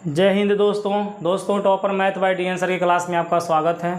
जय हिंद दोस्तों topper math bye D sir की क्लास में आपका स्वागत है।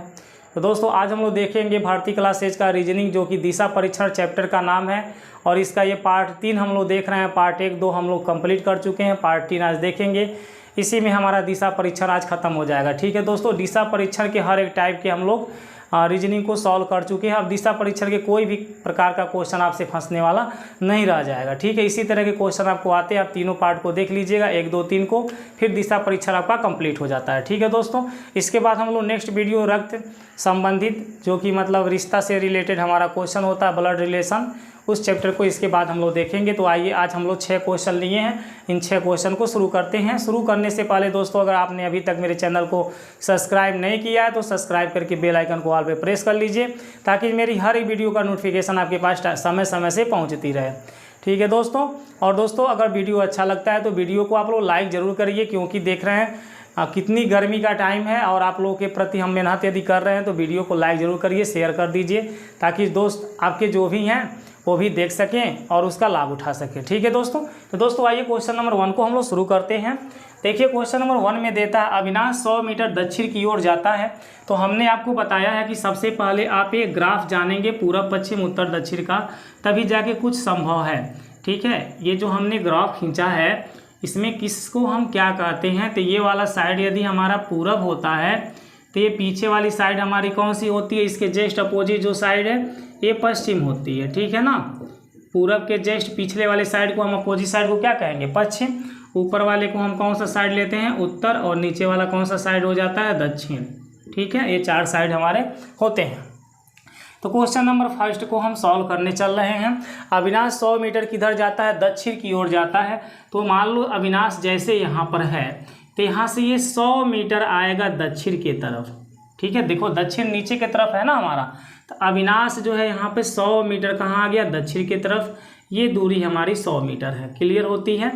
तो दोस्तों आज हम लोग देखेंगे भारतीय क्लास 6 का रीजनिंग जो कि दिशा परीक्षण चैप्टर का नाम है और इसका ये पार्ट 3 हम लोग देख रहे हैं। पार्ट 1, 2 हम लोग कंप्लीट कर चुके हैं, पार्ट 3 आज देखेंगे। इसी में हमारा दिशा परीक्षण आज खत्म हो जाएगा। ठीक है दोस्तों, दिशा परीक्षण के हर एक टाइप के हम लोग रीजनिंग को सॉल्व कर चुके हैं। अब दिशा परीक्षण के कोई भी प्रकार का क्वेश्चन आपसे फंसने वाला नहीं रह जाएगा। ठीक है, इसी तरह के क्वेश्चन आपको आते हैं, आप तीनों पार्ट को देख लीजिएगा, 1, 2, 3 को, फिर दिशा परीक्षण आपका कंप्लीट हो जाता है। ठीक है दोस्तों, इसके बाद हम लोग नेक्स्ट वीडियो रक्त संबंधित जो कि मतलब रिश्ता से रिलेटेड हमारा क्वेश्चन होता है, ब्लड रिलेशन, उस चैप्टर को इसके बाद हम लोग देखेंगे। तो आइए आज हम लोग 6 क्वेश्चन लिए हैं, इन 6 क्वेश्चन को शुरू करते हैं। शुरू करने से पहले दोस्तों, अगर आपने अभी तक मेरे चैनल को सब्सक्राइब नहीं किया है तो सब्सक्राइब करके बेल आइकन को ऑल पे प्रेस कर लीजिए ताकि मेरी हर एक वीडियो का नोटिफिकेशन आपके पास समय समय से पहुँचती रहे। ठीक है दोस्तों, और दोस्तों अगर वीडियो अच्छा लगता है तो वीडियो को आप लोग लाइक ज़रूर करिए, क्योंकि देख रहे हैं कितनी गर्मी का टाइम है और आप लोगों के प्रति हम मेहनत यदि कर रहे हैं तो वीडियो को लाइक ज़रूर करिए, शेयर कर दीजिए ताकि दोस्त आपके जो भी हैं वो भी देख सकें और उसका लाभ उठा सकें। ठीक है दोस्तों, तो दोस्तों आइए क्वेश्चन नंबर 1 को हम लोग शुरू करते हैं। देखिए क्वेश्चन नंबर 1 में देता है अविनाश 100 मीटर दक्षिण की ओर जाता है। तो हमने आपको बताया है कि सबसे पहले आप एक ग्राफ जानेंगे पूर्व पश्चिम उत्तर दक्षिण का, तभी जाके कुछ संभव है। ठीक है, ये जो हमने ग्राफ खींचा है इसमें किसको हम क्या कहते हैं, तो ये वाला साइड यदि हमारा पूरब होता है तो ये पीछे वाली साइड हमारी कौन सी होती है, इसके जस्ट अपोजिट जो साइड है ये पश्चिम होती है। ठीक है ना, पूरब के जस्ट पिछले वाले साइड को हम अपोजिट साइड को क्या कहेंगे, पश्चिम। ऊपर वाले को हम कौन सा साइड लेते हैं, उत्तर, और नीचे वाला कौन सा साइड हो जाता है, दक्षिण। ठीक है, ये 4 साइड हमारे होते हैं। तो क्वेश्चन नंबर 1 को हम सॉल्व करने चल रहे हैं। अविनाश 100 मीटर किधर जाता है, दक्षिण की ओर जाता है। तो मान लो अविनाश जैसे यहाँ पर है तो यहाँ से ये 100 मीटर आएगा दक्षिण की तरफ। ठीक है, देखो दक्षिण नीचे की तरफ है ना हमारा, तो अविनाश जो है यहाँ पे 100 मीटर कहाँ आ गया, दक्षिण की तरफ। ये दूरी हमारी 100 मीटर है, क्लियर होती है।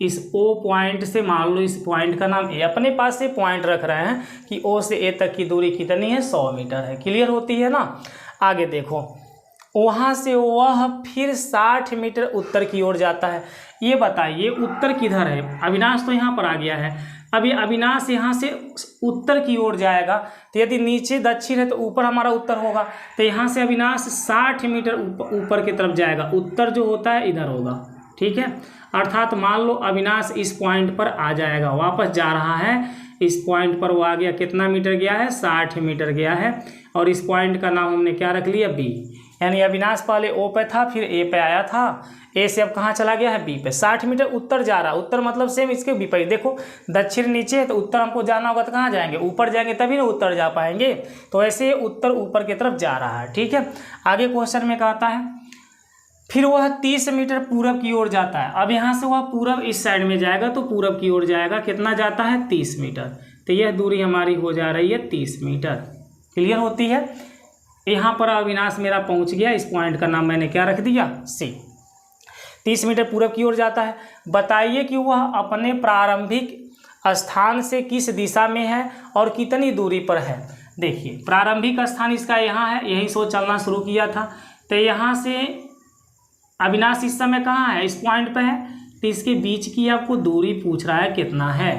इस O पॉइंट से मान लो इस पॉइंट का नाम A, अपने पास से पॉइंट रख रहे हैं कि O से A तक की दूरी कितनी है, 100 मीटर है, क्लियर होती है ना। आगे देखो, वहाँ से वह फिर 60 मीटर उत्तर की ओर जाता है। ये बताइए उत्तर किधर है, अविनाश तो यहाँ पर आ गया है। अभी अविनाश यहाँ से उत्तर की ओर जाएगा तो यदि नीचे दक्षिण है तो ऊपर हमारा उत्तर होगा, तो यहाँ से अविनाश 60 मीटर ऊपर की तरफ जाएगा, उत्तर जो होता है इधर होगा। ठीक है, अर्थात मान लो अविनाश इस पॉइंट पर आ जाएगा, वापस जा रहा है, इस पॉइंट पर वो आ गया, कितना मीटर गया है, 60 मीटर गया है, और इस पॉइंट का नाम हमने क्या रख लिया, बी। यानी अविनाश पहले O पे था, फिर A पे आया था, A से अब कहाँ चला गया है, B पे। 60 मीटर उत्तर जा रहा है, उत्तर मतलब सेम इसके विपरीत। देखो दक्षिण नीचे है तो उत्तर हमको जाना होगा तो कहाँ जाएंगे, ऊपर जाएंगे तभी ना उत्तर जा पाएंगे। तो ऐसे उत्तर ऊपर की तरफ जा रहा है। ठीक है, आगे क्वेश्चन में कहता है फिर वह 30 मीटर पूरब की ओर जाता है। अब यहाँ से वह पूरब इस साइड में जाएगा तो पूरब की ओर जाएगा, कितना जाता है, 30 मीटर। तो यह दूरी हमारी हो जा रही है 30 मीटर, क्लियर होती है। यहाँ पर अविनाश मेरा पहुँच गया, इस पॉइंट का नाम मैंने क्या रख दिया, C। 30 मीटर पूरब की ओर जाता है। बताइए कि वह अपने प्रारंभिक स्थान से किस दिशा में है और कितनी दूरी पर है। देखिए प्रारंभिक स्थान इसका यहाँ है, यहीं से चलना शुरू किया था, तो यहाँ से अविनाश इस समय कहाँ है, इस पॉइंट पे है, तो इसके बीच की आपको दूरी पूछ रहा है कितना है,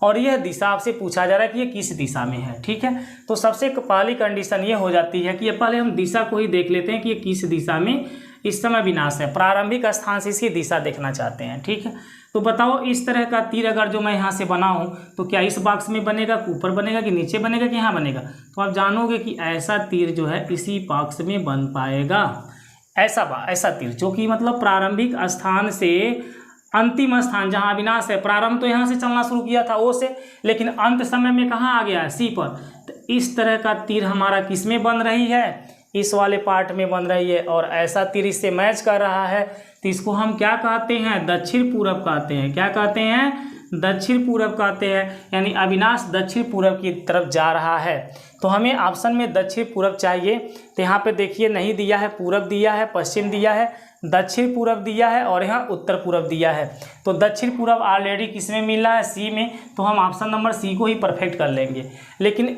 और यह दिशा आपसे पूछा जा रहा है कि ये किस दिशा में है। ठीक है, तो सबसे पहली कंडीशन ये हो जाती है कि पहले हम दिशा को ही देख लेते हैं कि ये किस दिशा में इस समय अविनाश है, प्रारंभिक स्थान से इसकी दिशा देखना चाहते हैं। ठीक है, तो बताओ इस तरह का तीर अगर जो मैं यहाँ से बनाऊँ तो क्या इस बॉक्स में बनेगा, ऊपर बनेगा कि नीचे बनेगा कि यहाँ बनेगा, तो आप जानोगे कि ऐसा तीर जो है इसी बॉक्स में बन पाएगा। ऐसा तीर जो कि मतलब प्रारंभिक स्थान से अंतिम स्थान जहाँ अविनाश है, प्रारंभ तो यहाँ से चलना शुरू किया था O से, लेकिन अंत समय में कहाँ आ गया है, C पर। तो इस तरह का तीर हमारा किस में बन रही है, इस वाले पार्ट में बन रही है, और ऐसा तीर इससे मैच कर रहा है, तो इसको हम क्या कहते हैं, दक्षिण पूरब कहते हैं। क्या कहते हैं, दक्षिण पूरब कहते हैं। यानी अविनाश दक्षिण पूरब की तरफ जा रहा है। तो हमें ऑप्शन में दक्षिण पूरब चाहिए, तो यहाँ पे देखिए नहीं दिया है, पूरब दिया है, पश्चिम दिया है, दक्षिण पूरब दिया है, और यहाँ उत्तर पूरब दिया है। तो दक्षिण पूरब ऑलरेडी किस में मिल रहा है, C में, तो हम ऑप्शन नंबर C को ही परफेक्ट कर लेंगे। लेकिन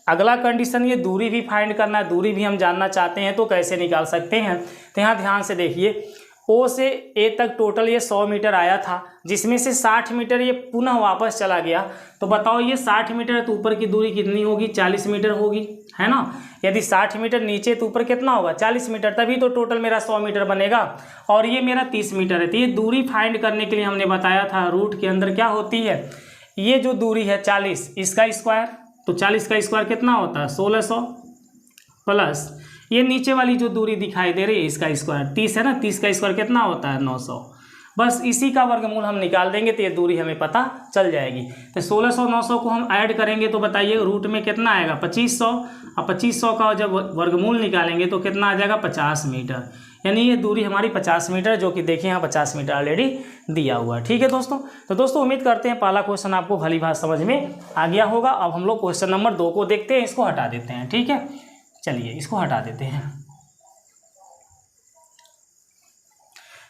अगला कंडीशन ये दूरी भी फाइंड करना है, दूरी भी हम जानना चाहते हैं तो कैसे निकाल सकते हैं। तो यहाँ ध्यान से देखिए, ओ से ए तक टोटल ये 100 मीटर आया था, जिसमें से 60 मीटर ये पुनः वापस चला गया। तो बताओ ये 60 मीटर है तो ऊपर की दूरी कितनी होगी? 40 मीटर होगी, है ना। यदि 60 मीटर नीचे तो ऊपर कितना होगा? 40 मीटर, तभी तो टोटल मेरा 100 मीटर बनेगा। और ये मेरा 30 मीटर है। तो ये दूरी फाइंड करने के लिए हमने बताया था रूट के अंदर क्या होती है, ये जो दूरी है 40, इसका स्क्वायर, तो 40 का स्क्वायर कितना होता है? 1600 प्लस ये नीचे वाली जो दूरी दिखाई दे रही है इसका स्क्वायर 30 है ना, 30 का स्क्वायर कितना होता है? 900। बस इसी का वर्गमूल हम निकाल देंगे तो ये दूरी हमें पता चल जाएगी। तो 1600 900 को हम ऐड करेंगे तो बताइए रूट में कितना आएगा? 2500। और 2500 का जब वर्गमूल निकालेंगे तो कितना आ जाएगा? 50 मीटर। यानी ये दूरी हमारी 50 मीटर, जो कि देखिए यहाँ 50 मीटर ऑलरेडी दिया हुआ है। ठीक है दोस्तों, तो दोस्तों उम्मीद करते हैं पहला क्वेश्चन आपको भली भांति समझ में आ गया होगा। अब हम लोग क्वेश्चन नंबर 2 को देखते हैं, इसको हटा देते हैं। ठीक है, चलिए इसको हटा देते हैं।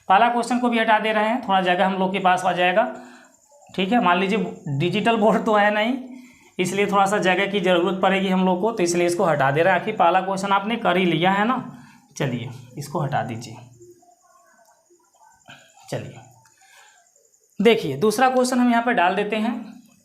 पहला क्वेश्चन को भी हटा दे रहे हैं, थोड़ा जगह हम लोग के पास आ जाएगा। ठीक है, मान लीजिए डिजिटल बोर्ड तो है नहीं, इसलिए थोड़ा सा जगह की ज़रूरत पड़ेगी हम लोग को, तो इसलिए इसको हटा दे रहे हैं। आखिर पहला क्वेश्चन आपने कर ही लिया है ना। चलिए इसको हटा दीजिए। चलिए देखिए दूसरा क्वेश्चन हम यहाँ पर डाल देते हैं।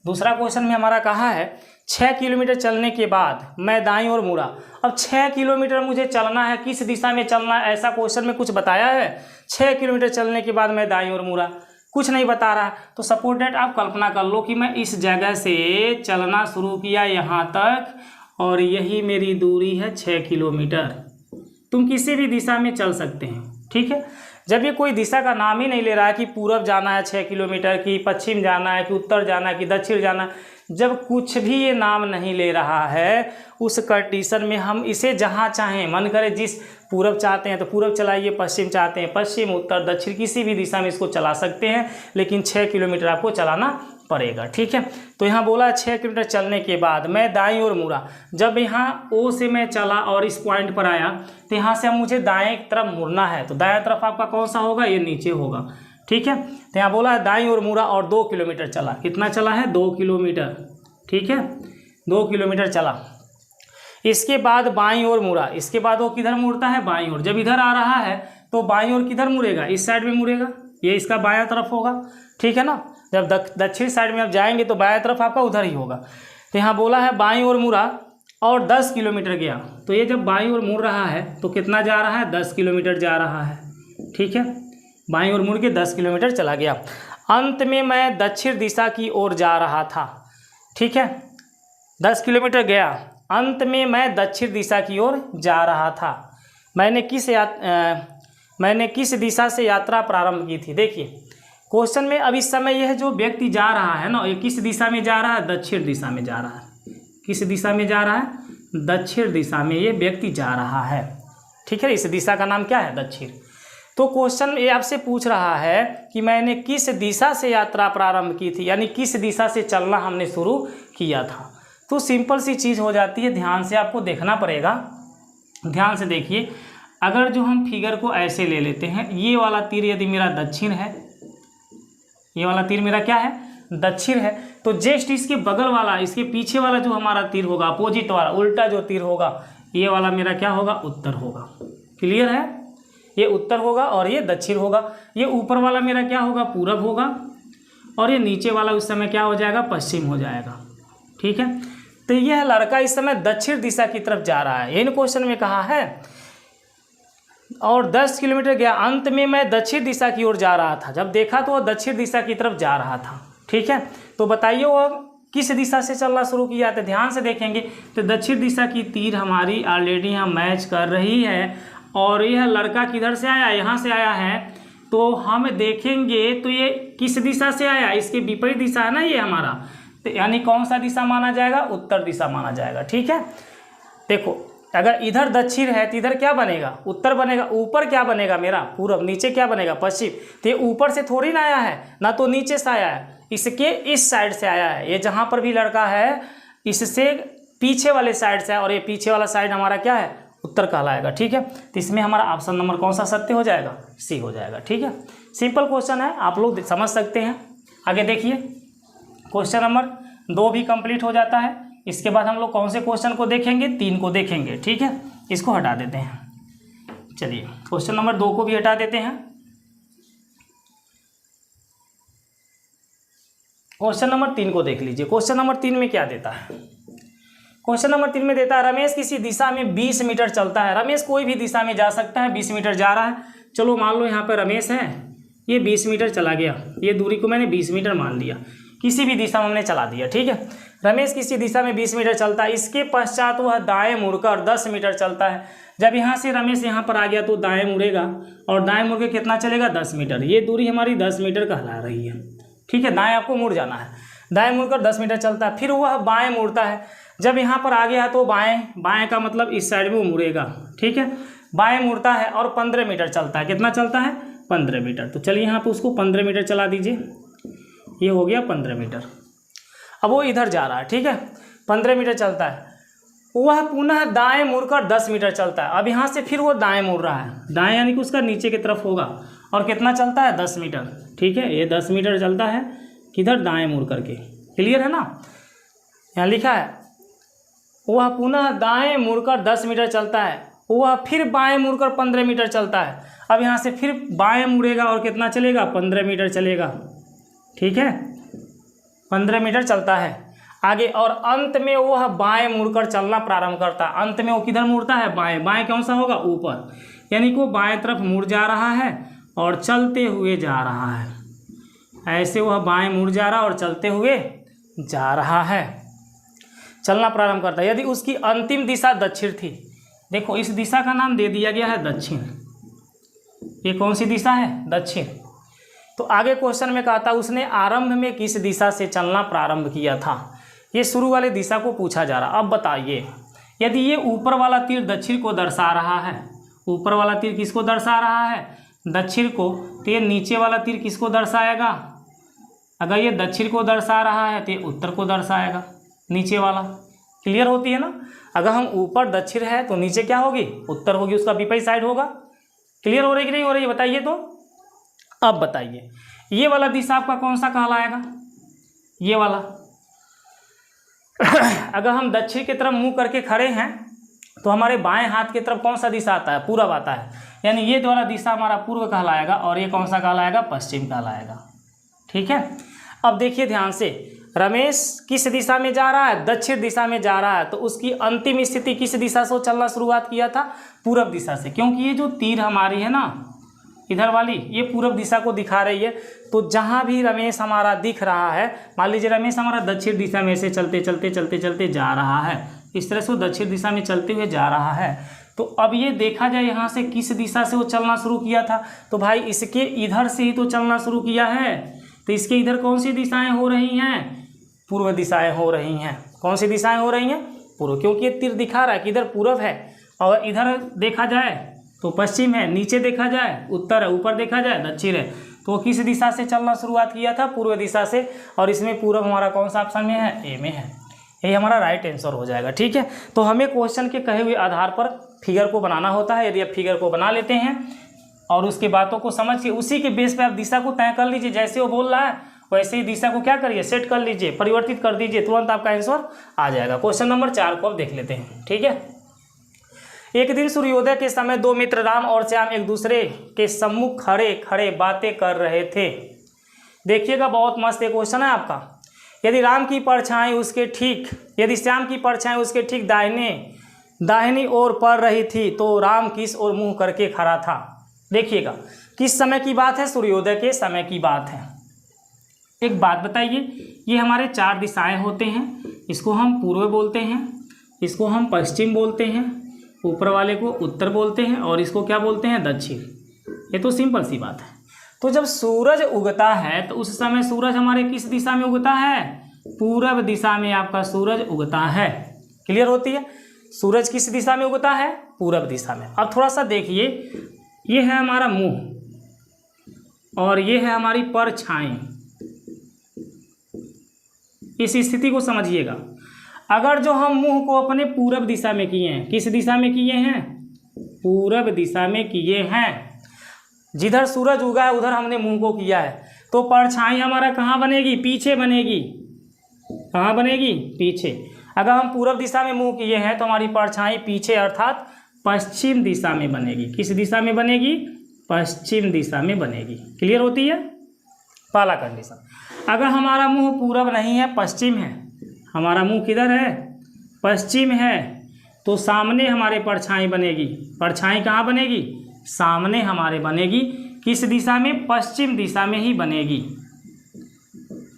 दूसरा क्वेश्चन में हमारा कहा है 6 किलोमीटर चलने के बाद मैं दाईं ओर मुड़ा। अब 6 किलोमीटर मुझे चलना है, किस दिशा में चलना है ऐसा क्वेश्चन में कुछ बताया है? 6 किलोमीटर चलने के बाद मैं दाईं ओर मुड़ा, कुछ नहीं बता रहा है। तो सपोज दैट आप कल्पना कर लो कि मैं इस जगह से चलना शुरू किया यहाँ तक, और यही मेरी दूरी है 6 किलोमीटर। तुम किसी भी दिशा में चल सकते हैं। ठीक है, जब ये कोई दिशा का नाम ही नहीं ले रहा है कि पूरब जाना है 6 किलोमीटर, कि पश्चिम जाना है, कि उत्तर जाना है, कि दक्षिण जाना है, जब कुछ भी ये नाम नहीं ले रहा है, उस कंडीशन में हम इसे जहाँ चाहें, मन करे जिस पूरब चाहते हैं तो पूरब चलाइए, पश्चिम चाहते हैं पश्चिम, उत्तर दक्षिण, किसी भी दिशा में इसको चला सकते हैं, लेकिन 6 किलोमीटर आपको चलाना पड़ेगा। ठीक है, तो यहाँ बोला 6 किलोमीटर चलने के बाद मैं दाईं ओर मुड़ा। जब यहाँ ओ से मैं चला और इस पॉइंट पर आया, तो यहाँ से अब मुझे दाएं तरफ मुड़ना है। तो दाएं तरफ आपका कौन सा होगा? ये नीचे होगा। ठीक है, तो यहाँ बोला है दाईं ओर मुड़ा और 2 किलोमीटर चला। कितना चला है? 2 किलोमीटर। ठीक है, 2 किलोमीटर चला। इसके बाद बाईं ओर मुड़ा। इसके बाद वो किधर मुड़ता है? बाईं ओर। जब इधर आ रहा है तो बाईं ओर किधर मुड़ेगा? इस साइड में मुड़ेगा, ये इसका बायां तरफ होगा। ठीक है ना, जब दक्षिण साइड में आप जाएंगे तो बायां तरफ आपका उधर ही होगा। तो यहाँ बोला है बाईं ओर मुड़ा और 10 किलोमीटर गया। तो ये जब बाईं ओर मुड़ रहा है तो कितना जा रहा है? 10 किलोमीटर जा रहा है। ठीक है, बाईं ओर मुड़ के 10 किलोमीटर चला गया। अंत में मैं दक्षिण दिशा की ओर जा रहा था। ठीक है, 10 किलोमीटर गया, अंत में मैं दक्षिण दिशा की ओर जा रहा था। मैंने किस दिशा से यात्रा प्रारंभ की थी? देखिए क्वेश्चन में अब इस समय यह जो व्यक्ति जा रहा है ना, ये किस दिशा में जा रहा है? दक्षिण दिशा में जा रहा है। किस दिशा में जा रहा है? दक्षिण दिशा में ये व्यक्ति जा रहा है। ठीक है, इस दिशा का नाम क्या है? दक्षिण। तो क्वेश्चन ये आपसे पूछ रहा है कि मैंने किस दिशा से यात्रा प्रारंभ की थी, यानी किस दिशा से चलना हमने शुरू किया था। तो सिंपल सी चीज़ हो जाती है, ध्यान से आपको देखना पड़ेगा। ध्यान से देखिए, अगर जो हम फिगर को ऐसे ले लेते हैं, ये वाला तीर यदि मेरा दक्षिण है, ये वाला तीर मेरा क्या है? दक्षिण है, तो जस्ट इसके बगल वाला, इसके पीछे वाला जो हमारा तीर होगा, अपोजिट वाला, उल्टा जो तीर होगा, ये वाला मेरा क्या होगा? उत्तर होगा। क्लियर है? ये उत्तर होगा और ये दक्षिण होगा। ये ऊपर वाला मेरा क्या होगा? पूरब होगा, और ये नीचे वाला उस समय क्या हो जाएगा? पश्चिम हो जाएगा। ठीक है, तो यह लड़का इस समय दक्षिण दिशा की तरफ जा रहा है, इन क्वेश्चन में कहा है। और 10 किलोमीटर गया, अंत में मैं दक्षिण दिशा की ओर जा रहा था। जब देखा तो वह दक्षिण दिशा की तरफ जा रहा था। ठीक है, तो बताइए वो किस दिशा से चलना शुरू किया? तो ध्यान से देखेंगे तो दक्षिण दिशा की तीर हमारी ऑलरेडी यहाँ मैच कर रही है, और यह लड़का किधर से आया? यहाँ से आया है। तो हम देखेंगे तो ये किस दिशा से आया? इसके विपरीत दिशा है ना ये हमारा, तो यानी कौन सा दिशा माना जाएगा? उत्तर दिशा माना जाएगा। ठीक है, देखो अगर इधर दक्षिण है तो इधर क्या बनेगा? उत्तर बनेगा। ऊपर क्या बनेगा मेरा? पूरब। नीचे क्या बनेगा? पश्चिम। तो ये ऊपर से थोड़ी ना आया है, ना तो नीचे से आया है, इसके इस साइड से आया है। ये जहाँ पर भी लड़का है इससे पीछे वाले साइड से है, और ये पीछे वाला साइड हमारा क्या है? उत्तर कहलाएगा। ठीक है, तो इसमें हमारा ऑप्शन नंबर कौन सा सत्य हो जाएगा? सी हो जाएगा। ठीक है, सिंपल क्वेश्चन है, आप लोग समझ सकते हैं। आगे देखिए, क्वेश्चन नंबर 2 भी कंप्लीट हो जाता है। इसके बाद हम लोग कौन से क्वेश्चन को देखेंगे? 3 को देखेंगे। ठीक है, इसको हटा देते हैं। चलिए क्वेश्चन नंबर 2 को भी हटा देते हैं। क्वेश्चन नंबर 3 को देख लीजिए। क्वेश्चन नंबर 3 में क्या देता है? क्वेश्चन नंबर 3 में देता है रमेश किसी दिशा में 20 मीटर चलता है। रमेश कोई भी दिशा में जा सकता है, 20 मीटर जा रहा है। चलो मान लो यहाँ पर रमेश है, ये 20 मीटर चला गया, ये दूरी को मैंने 20 मीटर मान लिया, किसी भी दिशा में हमने चला दिया, ठीक है। रमेश किसी दिशा में 20 मीटर चलता है, इसके पश्चात वह दाएं मुड़कर 10 मीटर चलता है। जब यहाँ से रमेश यहाँ पर आ गया तो दाएं मुड़ेगा और दाएं मुड़ के कितना चलेगा? 10 मीटर। ये दूरी हमारी 10 मीटर कहला रही है, ठीक है। दाएं आपको मुड़ जाना है, दाएं मुड़कर 10 मीटर चलता है। फिर वह बाएं मुड़ता है, जब यहाँ पर आ गया तो बाएं का मतलब इस साइड में वो मुड़ेगा, ठीक है। बाएं मुड़ता है और 15 मीटर चलता है। कितना चलता है? 15 मीटर। तो चलिए यहाँ पर उसको 15 मीटर चला दीजिए, ये हो गया 15 मीटर। अब वो इधर जा रहा है, ठीक है, 15 मीटर चलता है। वह पुनः दाएं मुड़कर 10 मीटर चलता है। अब यहाँ से फिर वो दाएं मुड़ रहा है, दाएं यानी कि उसका नीचे की तरफ होगा, और कितना चलता है? 10 मीटर, ठीक है। ये 10 मीटर चलता है, किधर? दाएं मुड़ करके। क्लियर है ना? यहाँ लिखा है वह पुनः दाएं मुड़कर 10 मीटर चलता है, वह फिर बाएं मुड़कर 15 मीटर चलता है। अब यहाँ से फिर बाएं मुड़ेगा और कितना चलेगा? 15 मीटर चलेगा, ठीक है, 15 मीटर चलता है आगे। और अंत में वह बाएं मुड़कर चलना प्रारंभ करता है। अंत में वो किधर मुड़ता है? बाएं। बाएं कौन सा होगा? ऊपर, यानी कि वो बाएं तरफ मुड़ जा रहा है और चलते हुए जा रहा है। ऐसे वह बाएं मुड़ जा रहा है और चलते हुए जा रहा है, चलना प्रारंभ करता है। यदि उसकी अंतिम दिशा दक्षिण थी, देखो इस दिशा का नाम दे दिया गया है दक्षिण। ये कौन सी दिशा है? दक्षिण। तो आगे क्वेश्चन में कहा था उसने आरंभ में किस दिशा से चलना प्रारंभ किया था। ये शुरू वाली दिशा को पूछा जा रहा। अब बताइए, यदि ये ऊपर वाला तीर दक्षिण को दर्शा रहा है, ऊपर वाला तीर किसको दर्शा रहा है? दक्षिण को, तो ये नीचे वाला तीर किसको दर्शाएगा? अगर ये दक्षिण को दर्शा रहा है तो ये उत्तर को दर्शाएगा, नीचे वाला। क्लियर होती है ना? अगर हम ऊपर दक्षिण है तो नीचे क्या होगी? उत्तर होगी, उसका विपरीत साइड होगा। क्लियर हो रही कि नहीं हो रही है? बताइए तो। अब बताइए ये वाला दिशा आपका कौन सा कहलाएगा? ये वाला। अगर हम दक्षिण की तरफ मुंह करके खड़े हैं तो हमारे बाएं हाथ की तरफ कौन सा दिशा आता है? पूरब आता है, यानी ये वाला दिशा हमारा पूर्व कहलाएगा और ये कौन सा कहलाएगा? पश्चिम कहलाएगा, ठीक है। अब देखिए ध्यान से, रमेश किस दिशा में जा रहा है? दक्षिण दिशा में जा रहा है। तो उसकी अंतिम स्थिति किस दिशा से चलना शुरुआत किया था? पूरब दिशा से, क्योंकि ये जो तीर हमारी है ना इधर वाली, ये पूरब दिशा को दिखा रही है। तो जहाँ भी रमेश हमारा दिख रहा है, मान लीजिए रमेश हमारा दक्षिण दिशा में से चलते चलते चलते चलते जा रहा है, इस तरह से वो दक्षिण दिशा में चलते हुए जा रहा है। तो अब ये देखा जाए यहाँ से किस दिशा से वो चलना शुरू किया था, तो भाई इसके इधर से ही तो चलना शुरू किया है। तो इसके इधर कौन सी दिशाएं हो रही हैं? पूर्व दिशाएं हो रही हैं। कौन सी दिशाएं हो रही हैं? पूर्व, क्योंकि ये तीर दिखा रहा है कि इधर पूर्व है, और इधर देखा जाए तो पश्चिम है, नीचे देखा जाए उत्तर है, ऊपर देखा जाए दक्षिण है। तो किस दिशा से चलना शुरुआत किया था? पूर्व दिशा से। और इसमें पूर्व हमारा कौन सा ऑप्शन में है? ए में है। यही हमारा राइट आंसर हो जाएगा, ठीक है। तो हमें क्वेश्चन के कहे हुए आधार पर फिगर को बनाना होता है। यदि आप फिगर को बना लेते हैं और उसके बातों को समझ के उसी के बेस पे आप दिशा को तय कर लीजिए, जैसे वो बोल रहा है वैसे ही दिशा को क्या करिए? सेट कर लीजिए, परिवर्तित कर दीजिए, तुरंत आपका आंसर आ जाएगा। क्वेश्चन नंबर 4 को अब देख लेते हैं, ठीक है। एक दिन सूर्योदय के समय दो मित्र राम और श्याम एक दूसरे के सम्मुख खड़े खड़े बातें कर रहे थे। देखिएगा बहुत मस्त एक क्वेश्चन है आपका। यदि राम की परछाई उसके ठीक, यदि श्याम की परछाई उसके ठीक दाहिनी ओर पड़ रही थी तो राम किस ओर मुंह करके खड़ा था? देखिएगा किस समय की बात है? सूर्योदय के समय की बात है। एक बात बताइए, ये हमारे 4 दिशाएं होते हैं, इसको हम पूर्व बोलते हैं, इसको हम पश्चिम बोलते हैं, ऊपर वाले को उत्तर बोलते हैं, और इसको क्या बोलते हैं? दक्षिण। ये तो सिंपल सी बात है। तो जब सूरज उगता है तो उस समय सूरज हमारे किस दिशा में उगता है? पूरब दिशा में आपका सूरज उगता है। क्लियर होती है? सूरज किस दिशा में उगता है? पूरब दिशा में। अब थोड़ा सा देखिए, ये है हमारा मुंह और ये है हमारी परछाई। इस स्थिति को समझिएगा। अगर जो हम मुंह को अपने पूरब दिशा में किए हैं, किस दिशा में किए हैं? पूरब दिशा में किए हैं। जिधर सूरज उगा है उधर हमने मुंह को किया है, तो परछाई हमारा कहाँ बनेगी? पीछे बनेगी। कहाँ बनेगी? पीछे। अगर हम पूरब दिशा में मुंह किए हैं तो हमारी परछाई पीछे अर्थात पश्चिम दिशा में बनेगी। किस दिशा में बनेगी? पश्चिम दिशा में बनेगी। क्लियर होती है? पहला कंडीशन। अगर हमारा मुंह पूरब नहीं है, पश्चिम है, हमारा मुंह किधर है, पश्चिम है, तो सामने हमारे परछाई बनेगी। परछाई कहाँ बनेगी, सामने हमारे बनेगी। किस दिशा में, पश्चिम दिशा में ही बनेगी।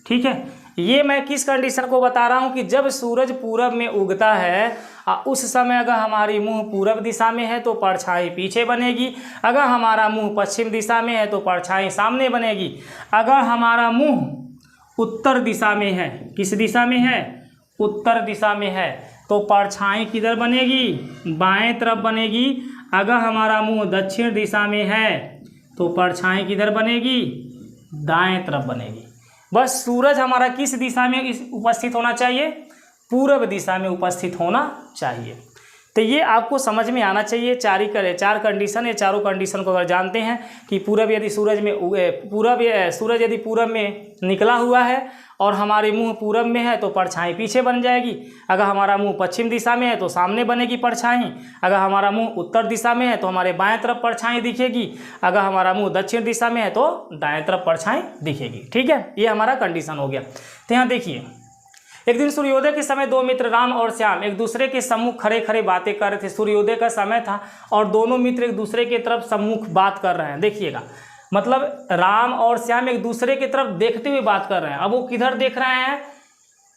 ठीक है, ये मैं किस कंडीशन को बता रहा हूँ कि जब सूरज पूरब में उगता है उस समय अगर हमारी मुंह पूरब दिशा में है तो परछाई पीछे बनेगी। अगर हमारा मुंह पश्चिम दिशा में है तो परछाई सामने बनेगी। अगर हमारा मुंह उत्तर दिशा में है, किस दिशा में है, उत्तर दिशा में है, तो परछाई किधर बनेगी, बाएं तरफ बनेगी। अगर हमारा मुंह दक्षिण दिशा में है तो परछाई किधर बनेगी, दाएं तरफ बनेगी। बस सूरज हमारा किस दिशा में उपस्थित होना चाहिए, पूरब दिशा में उपस्थित होना चाहिए। तो ये आपको समझ में आना चाहिए। चार कंडीशन, ये चारों कंडीशन को अगर जानते हैं कि पूरब यदि सूरज यदि पूरब में निकला हुआ है और हमारे मुंह पूरब में है तो परछाई पीछे बन जाएगी। अगर हमारा मुंह पश्चिम दिशा में है तो सामने बनेगी परछाई। अगर हमारा मुंह उत्तर दिशा में है तो हमारे बाएं तरफ परछाई दिखेगी। अगर हमारा मुंह दक्षिण दिशा में है तो दाएं तरफ परछाई दिखेगी। ठीक है, ये हमारा कंडीशन हो गया। तो यहाँ देखिए, एक दिन सूर्योदय के समय दो मित्र राम और श्याम एक दूसरे के सम्मुख खड़े खड़े बातें कर रहे थे। सूर्योदय का समय था और दोनों मित्र एक दूसरे की तरफ सम्मुख बात कर रहे हैं। देखिएगा, मतलब राम और श्याम एक दूसरे की तरफ देखते हुए बात कर रहे हैं। अब वो किधर देख रहे हैं,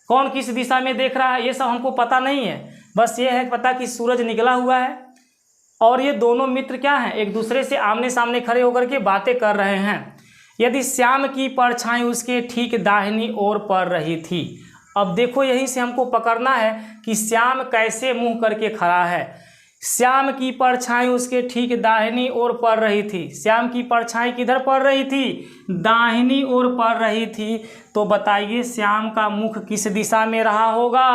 कौन किस दिशा में देख रहा है, ये सब हमको पता नहीं है। बस ये है पता कि सूरज निकला हुआ है और ये दोनों मित्र क्या हैं, एक दूसरे से आमने सामने खड़े होकर के बातें कर रहे हैं। यदि श्याम की परछाई उसके ठीक दाहिनी ओर पड़ रही थी। अब देखो, यहीं से हमको पकड़ना है कि श्याम कैसे मुंह करके खड़ा है। श्याम की परछाई उसके ठीक दाहिनी ओर पड़ रही थी। श्याम की परछाई किधर पड़ रही थी, दाहिनी ओर पड़ रही थी। तो बताइए श्याम का मुख किस दिशा में रहा होगा,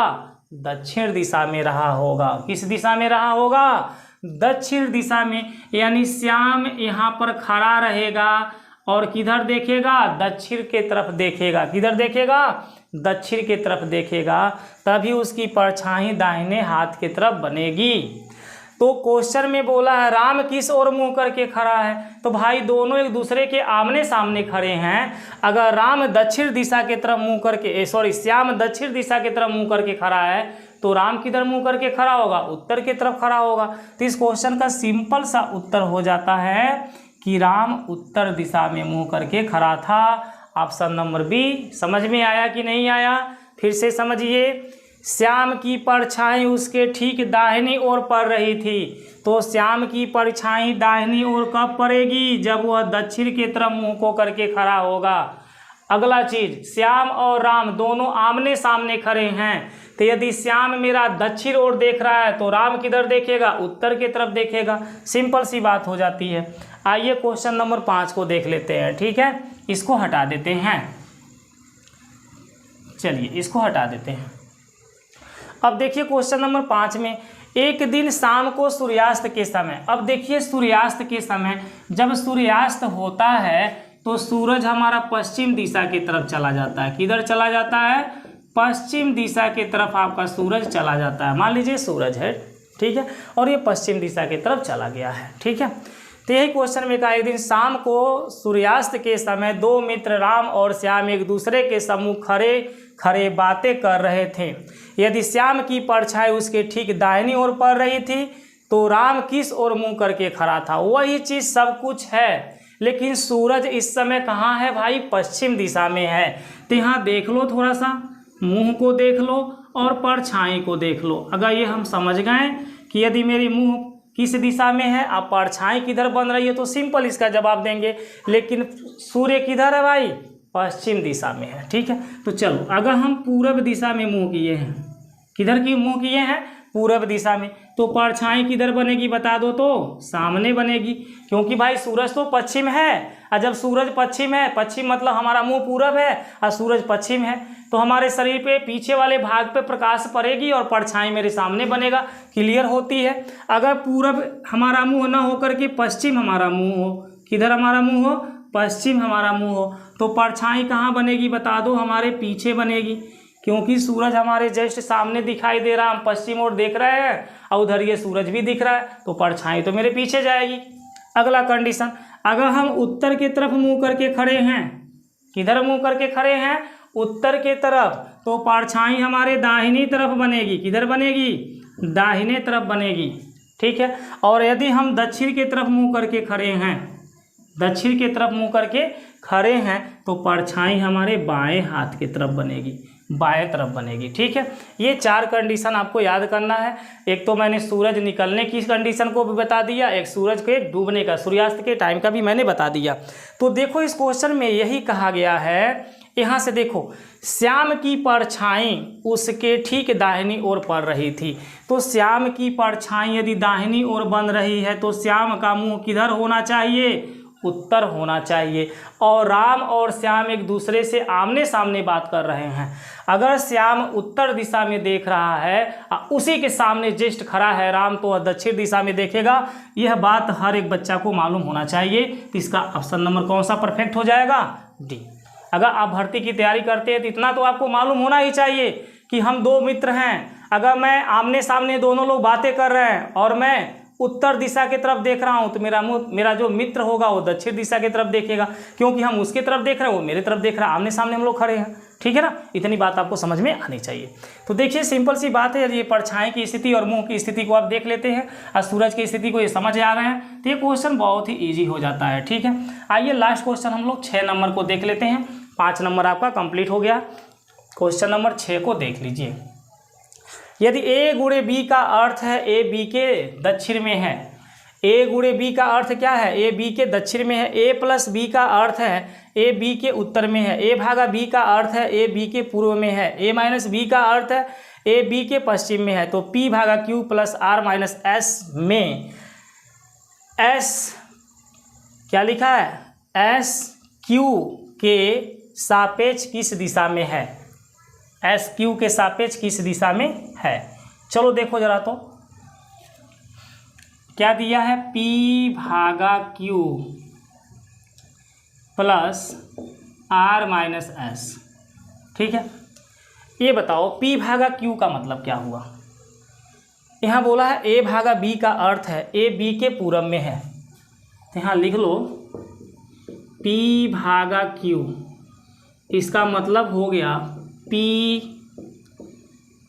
दक्षिण दिशा में रहा होगा। किस दिशा में रहा होगा, दक्षिण दिशा में। यानी श्याम यहाँ पर खड़ा रहेगा और किधर देखेगा, दक्षिण के तरफ देखेगा। किधर देखेगा, दक्षिण के तरफ देखेगा, तभी उसकी परछाई दाहिने हाथ की तरफ बनेगी। तो क्वेश्चन में बोला है राम किस ओर मुंह करके खड़ा है, तो भाई दोनों एक दूसरे के आमने सामने खड़े हैं। अगर राम दक्षिण दिशा की तरफ मुंह करके श्याम दक्षिण दिशा की तरफ मुंह करके खड़ा है तो राम किधर मुंह करके खड़ा होगा, उत्तर की तरफ खड़ा होगा। तो इस क्वेश्चन का सिंपल सा उत्तर हो जाता है कि राम उत्तर दिशा में मुंह करके खड़ा था। Option number B. समझ में आया कि नहीं आया, फिर से समझिए। श्याम की परछाई उसके ठीक दाहिनी ओर पड़ रही थी। तो श्याम की परछाई दाहिनी ओर कब पड़ेगी, जब वह दक्षिण की तरफ मुंह को करके खड़ा होगा। अगला चीज, श्याम और राम दोनों आमने सामने खड़े हैं। तो यदि श्याम मेरा दक्षिण ओर देख रहा है तो राम किधर देखेगा, उत्तर की तरफ देखेगा। सिंपल सी बात हो जाती है। आइए क्वेश्चन नंबर 5 को देख लेते हैं। ठीक है, इसको हटा देते हैं। चलिए इसको हटा देते हैं। अब देखिए क्वेश्चन नंबर 5 में, एक दिन शाम को सूर्यास्त के समय। अब देखिए सूर्यास्त के समय, जब सूर्यास्त होता है तो सूरज हमारा पश्चिम दिशा की तरफ चला जाता है। किधर चला जाता है, पश्चिम दिशा की तरफ आपका सूरज चला जाता है। मान लीजिए सूरज है, ठीक है, और ये पश्चिम दिशा की तरफ चला गया है। ठीक है, तो यही क्वेश्चन में कहा, एक दिन शाम को सूर्यास्त के समय दो मित्र राम और श्याम एक दूसरे के सम्मुख खड़े खड़े बातें कर रहे थे। यदि श्याम की परछाई उसके ठीक दाहिनी ओर पड़ रही थी तो राम किस ओर मुंह करके खड़ा था। वही चीज़ सब कुछ है, लेकिन सूरज इस समय कहाँ है भाई, पश्चिम दिशा में है। तो यहाँ देख लो, थोड़ा सा मुंह को देख लो और परछाई को देख लो। अगर ये हम समझ गए कि यदि मेरी मुंह किस दिशा में है, अब परछाई किधर बन रही है, तो सिंपल इसका जवाब देंगे। लेकिन सूर्य किधर है भाई, पश्चिम दिशा में है। ठीक है, तो चलो अगर हम पूरब दिशा में मुंह किए हैं, किधर की मुंह किए हैं, पूरब दिशा में, तो परछाई किधर बनेगी बता दो, तो सामने बनेगी। क्योंकि भाई सूरज तो पश्चिम है, और जब सूरज पश्चिम है, पश्चिम मतलब हमारा मुंह पूरब है और सूरज पश्चिम है, तो हमारे शरीर पे पीछे वाले भाग पे प्रकाश पड़ेगी और परछाई मेरे सामने बनेगा। क्लियर होती है। अगर पूरब हमारा मुंह ना होकर के पश्चिम हमारा मुंह हो, किधर हमारा मुंह हो, पश्चिम हमारा मुंह हो, तो परछाई कहाँ बनेगी बता दो, हमारे पीछे बनेगी। क्योंकि सूरज हमारे जस्ट सामने दिखाई दे रहा, हम पश्चिम ओर देख रहे हैं और उधर ये सूरज भी दिख रहा है, तो परछाई तो मेरे पीछे जाएगी। अगला कंडीशन, अगर हम उत्तर की तरफ मुंह करके खड़े हैं, किधर मुंह करके खड़े हैं, उत्तर के तरफ, तो परछाई हमारे दाहिनी तरफ बनेगी। किधर बनेगी, दाहिने तरफ बनेगी, ठीक है। और यदि हम दक्षिण की तरफ मुंह करके खड़े हैं, दक्षिण की तरफ मुंह करके खड़े हैं, तो परछाई हमारे बाएं हाथ की तरफ बनेगी, बाएं तरफ बनेगी, ठीक है। ये 4 कंडीशन आपको याद करना है। एक तो मैंने सूरज निकलने की कंडीशन को भी बता दिया, एक सूरज के डूबने का, सूर्यास्त के टाइम का भी मैंने बता दिया। तो देखो इस क्वेश्चन में यही कहा गया है, यहाँ से देखो, श्याम की परछाई उसके ठीक दाहिनी ओर पड़ रही थी। तो श्याम की परछाई यदि दाहिनी ओर बन रही है तो श्याम का मुंह किधर होना चाहिए, उत्तर होना चाहिए। और राम और श्याम एक दूसरे से आमने सामने बात कर रहे हैं। अगर श्याम उत्तर दिशा में देख रहा है, उसी के सामने जस्ट खड़ा है राम, तो दक्षिण दिशा में देखेगा। यह बात हर एक बच्चा को मालूम होना चाहिए। तो इसका ऑप्शन नंबर कौन सा परफेक्ट हो जाएगा, डी। अगर आप भर्ती की तैयारी करते हैं तो इतना तो आपको मालूम होना ही चाहिए कि हम 2 मित्र हैं। अगर मैं आमने सामने दोनों लोग बातें कर रहे हैं और मैं उत्तर दिशा की तरफ देख रहा हूँ, तो मेरा जो मित्र होगा वो दक्षिण दिशा की तरफ देखेगा, क्योंकि हम उसकी तरफ देख रहे हैं, वो मेरी तरफ देख रहा है, आमने सामने हम लोग खड़े हैं, ठीक है ना। इतनी बात आपको समझ में आनी चाहिए। तो देखिए सिंपल सी बात है, यदि ये परछाई की स्थिति और मुंह की स्थिति को आप देख लेते हैं और सूरज की स्थिति को ये समझ आ रहे हैं, तो ये क्वेश्चन बहुत ही ईजी हो जाता है, ठीक है। आइए लास्ट क्वेश्चन हम लोग 6 नंबर को देख लेते हैं। 5 नंबर आपका कंप्लीट हो गया। क्वेश्चन नंबर 6 को देख लीजिए। यदि ए गुणे बी का अर्थ है ए बी के दक्षिण में है, ए गुणे बी का अर्थ क्या है, ए बी के दक्षिण में है। ए प्लस बी का अर्थ है ए बी के उत्तर में है। ए भागा बी का अर्थ है ए बी के पूर्व में है। ए माइनस बी का अर्थ है ए बी के पश्चिम में है। तो पी भागा Q plus R minus S में एस क्या लिखा है, एस क्यू के सापेक्ष किस दिशा में है, एस क्यू के सापेक्ष किस दिशा में है। चलो देखो जरा, तो क्या दिया है, P भागा Q plus R minus S, ठीक है। ये बताओ P भागा Q का मतलब क्या हुआ। यहाँ बोला है A भागा B का अर्थ है A B के पूरब में है, तो यहाँ लिख लो P भागा Q, इसका मतलब हो गया P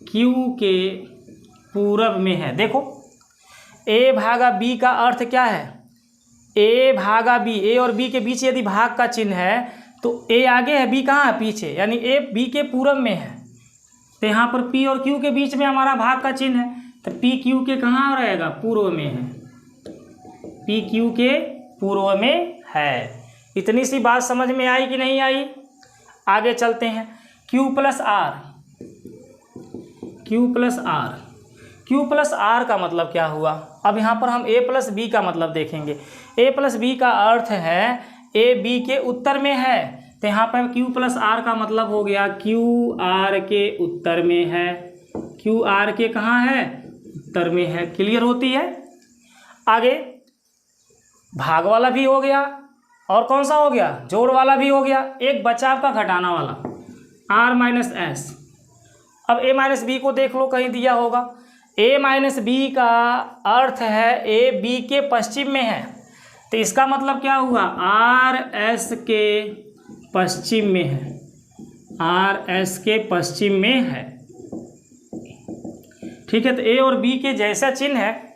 Q के पूरब में है। देखो A भागा B का अर्थ क्या है, A भागा B, A और B के बीच यदि भाग का चिन्ह है तो A आगे है, B कहाँ है, पीछे, यानी A B के पूरब में है। तो यहाँ पर P और Q के बीच में हमारा भाग का चिन्ह है, तो P Q के कहाँ रहेगा, पूर्व में है, P Q के पूर्व में है। इतनी सी बात समझ में आई कि नहीं आई। आगे चलते हैं। Q plus R, Q plus R, Q plus R का मतलब क्या हुआ। अब यहाँ पर हम A प्लस B का मतलब देखेंगे। A प्लस B का अर्थ है A B के उत्तर में है, तो यहाँ पर Q प्लस R का मतलब हो गया Q R के उत्तर में है। Q R के कहाँ है, उत्तर में है। क्लियर होती है। आगे भाग वाला भी हो गया, और कौन सा हो गया, जोड़ वाला भी हो गया। एक बचा आपका घटाना वाला, R माइनस एस। अब A माइनस बी को देख लो, कहीं दिया होगा। A माइनस बी का अर्थ है A B के पश्चिम में है, तो इसका मतलब क्या हुआ, R S के पश्चिम में है, R S के पश्चिम में है, ठीक है। तो A और B के जैसा चिन्ह है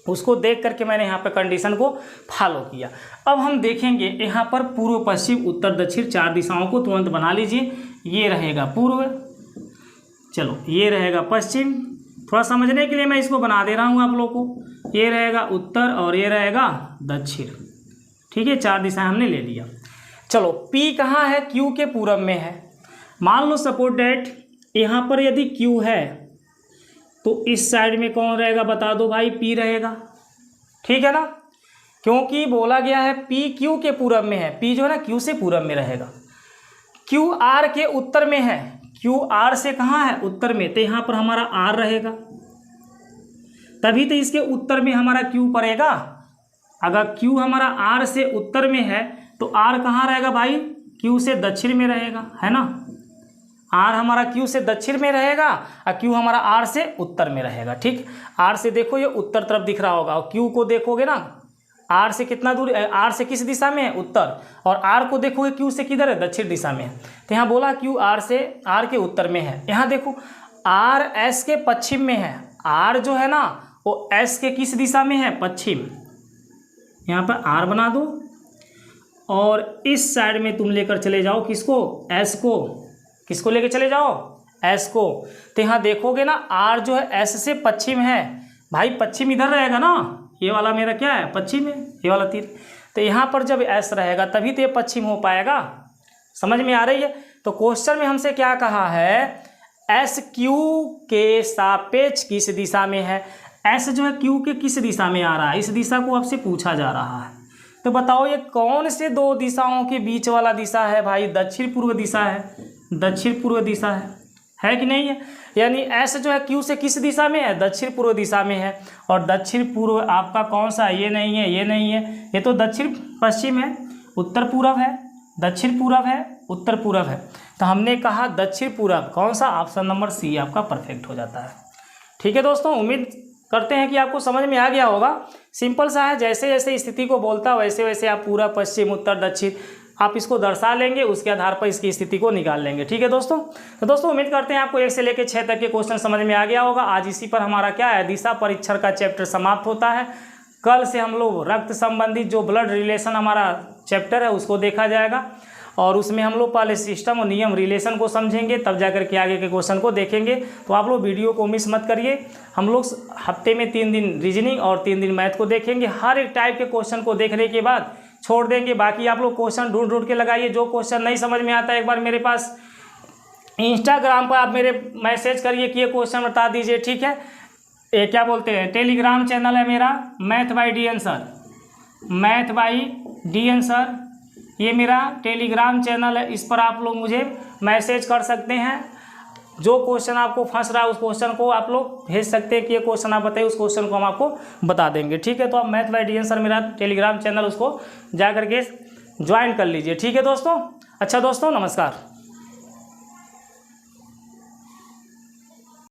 उसको देख करके मैंने यहाँ पर कंडीशन को फॉलो किया। अब हम देखेंगे यहाँ पर पूर्व पश्चिम उत्तर दक्षिण 4 दिशाओं को तुरंत बना लीजिए। ये रहेगा पूर्व, चलो ये रहेगा पश्चिम, थोड़ा समझने के लिए मैं इसको बना दे रहा हूँ आप लोगों को। ये रहेगा उत्तर और ये रहेगा दक्षिण, ठीक है। 4 दिशाएं हमने ले लिया। चलो P कहाँ है, Q के पूरब में है। मान लो सपोज डैट यहाँ पर यदि Q है तो इस साइड में कौन रहेगा, बता दो भाई, P रहेगा, ठीक है ना, क्योंकि बोला गया है P Q के पूरब में है। P जो है ना Q से पूरब में रहेगा। Q R के उत्तर में है, Q R से कहाँ है, उत्तर में, तो यहाँ पर हमारा R रहेगा, तभी तो इसके उत्तर में हमारा Q पड़ेगा। अगर Q हमारा R से उत्तर में है तो R कहाँ रहेगा भाई, Q से दक्षिण में रहेगा, है ना। R हमारा Q से दक्षिण में रहेगा और Q हमारा R से उत्तर में रहेगा, ठीक। R से देखो ये उत्तर तरफ दिख रहा होगा और Q को देखोगे ना आर से कितना दूर, आर से किस दिशा में है, उत्तर, और आर को देखोगे क्यू से किधर है, दक्षिण दिशा में है। तो यहाँ बोला क्यू आर से, आर के उत्तर में है। यहाँ देखो आर एस के पश्चिम में है, आर जो है ना वो एस के किस दिशा में है, पश्चिम। यहाँ पर आर बना दो और इस साइड में तुम लेकर चले जाओ किसको, एस को, किसको लेकर चले जाओ, एस को। तो यहाँ देखोगे ना आर जो है एस से पश्चिम है, भाई पश्चिम इधर रहेगा ना, ये वाला मेरा क्या है, पश्चिम है, ये वाला तीर। तो यहाँ पर जब एस रहेगा तभी तो ये पश्चिम हो पाएगा। समझ में आ रही है। तो क्वेश्चन में हमसे क्या कहा है, एस क्यू के सापेक्ष किस दिशा में है, एस जो है क्यू के किस दिशा में आ रहा है, इस दिशा को आपसे पूछा जा रहा है। तो बताओ ये कौन से दो दिशाओं के बीच वाला दिशा है भाई, दक्षिण पूर्व दिशा है, दक्षिण पूर्व दिशा है कि नहीं है। यानी एस जो है क्यू से किस दिशा में है, दक्षिण पूर्व दिशा में है। और दक्षिण पूर्व आपका कौन सा, ये नहीं है, ये नहीं है, ये तो दक्षिण पश्चिम है, उत्तर पूर्व है, दक्षिण पूर्व है, उत्तर पूर्व है। तो हमने कहा दक्षिण पूर्व, कौन सा, ऑप्शन नंबर सी आपका परफेक्ट हो जाता है। ठीक है दोस्तों, उम्मीद करते हैं कि आपको समझ में आ गया होगा। सिंपल सा है, जैसे जैसे स्थिति को बोलता वैसे वैसे आप पूरा पश्चिम उत्तर दक्षिण आप इसको दर्शा लेंगे, उसके आधार पर इसकी स्थिति को निकाल लेंगे। ठीक है दोस्तों। तो दोस्तों उम्मीद करते हैं आपको 1 से लेकर 6 तक के क्वेश्चन समझ में आ गया होगा। आज इसी पर हमारा क्या है, दिशा परीक्षण का चैप्टर समाप्त होता है। कल से हम लोग रक्त संबंधित जो ब्लड रिलेशन हमारा चैप्टर है उसको देखा जाएगा, और उसमें हम लोग पहले सिस्टम और नियम रिलेशन को समझेंगे, तब जाकर के आगे के क्वेश्चन को देखेंगे। तो आप लोग वीडियो को मिस मत करिए। हम लोग हफ्ते में 3 दिन रीजनिंग और 3 दिन मैथ को देखेंगे। हर एक टाइप के क्वेश्चन को देखने के बाद छोड़ देंगे, बाकी आप लोग क्वेश्चन ढूंढ ढूंढ के लगाइए। जो क्वेश्चन नहीं समझ में आता है एक बार मेरे पास इंस्टाग्राम पर आप मेरे मैसेज करिए कि ये क्वेश्चन बता दीजिए। ठीक है, ये क्या बोलते हैं, टेलीग्राम चैनल है मेरा math bye D answer, math bye D answer, ये मेरा टेलीग्राम चैनल है। इस पर आप लोग मुझे मैसेज कर सकते हैं। जो क्वेश्चन आपको फंस रहा है उस क्वेश्चन को आप लोग भेज सकते हैं कि ये क्वेश्चन आप बताइए, उस क्वेश्चन को हम आपको बता देंगे। ठीक है, तो आप मैथ बाय डी आंसर मेरा टेलीग्राम चैनल, उसको जा करके ज्वाइन कर लीजिए। ठीक है दोस्तों। अच्छा दोस्तों, नमस्कार।